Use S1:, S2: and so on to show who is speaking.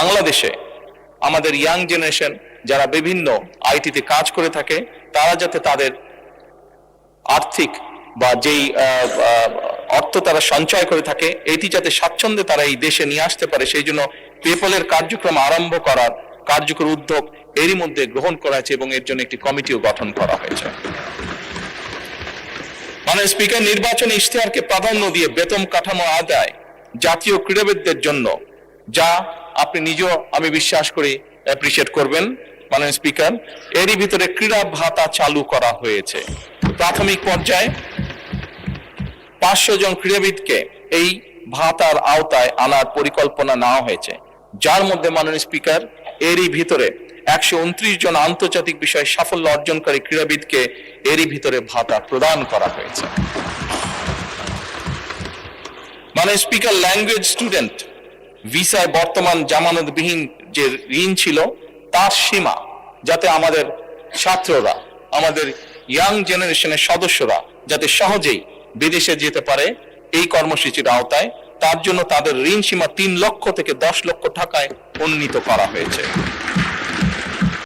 S1: বাংলাদেশে আমাদের young generation যারা বিভিন্ন আইটিতে কাজ করে থাকে তারা যাতে তাদের আর্থিক বা যেই অর্থ তারা সঞ্চয় করে থাকে এটি যাতে স্বাচ্ছন্দ্যে তারা এই দেশে নিয়ে আসতে পারে সেই জন্য পেপলের কার্যক্রম আরম্ভ করার কার্যকর উদ্যোগ এরই মধ্যে গ্রহণ করা হয়েছে এবং এর জন্য একটি কমিটিও গঠন করা হয়েছে। মাননীয় স্পিকার, নির্বাচনী ইশতেহারকে প্রাধান্য দিয়ে বেতন কাঠামো আদায় জাতীয় ক্রীড়াবিদদের জন্য, যা আপনি নিজেও আমি বিশ্বাস করি অ্যাপ্রিশিয়েট করবেন মাননীয় স্পিকার, এরই ভিতরে ক্রীড়া ভাতা চালু করা হয়েছে। প্রাথমিক পর্যায়ে 500 জন ক্রীড়াবিদকে এই ভাতার আওতায় আনার পরিকল্পনা নেওয়া হয়েছে, যার মধ্যে মাননীয় স্পিকার এরই ভিতরে 129 জন আন্তর্জাতিক বিষয়ে সাফল্য অর্জনকারী ক্রীড়াবিদকে এরই ভিতরে ভাতা প্রদান করা হয়েছে। মাননীয় স্পিকার, ল্যাঙ্গুয়েজ স্টুডেন্ট ভিসায় বর্তমান জামানতবিহীন যে ঋণ ছিল তার সীমা যাতে আমাদের ছাত্ররা, আমাদের ইয়াং জেনারেশনের সদস্যরা যাতে সহজেই বিদেশে যেতে পারে এই কর্মসূচির আওতায়, তার জন্য তাদের ঋণ সীমা 3 লক্ষ থেকে 10 লক্ষ টাকায় উন্নীত করা হয়েছে।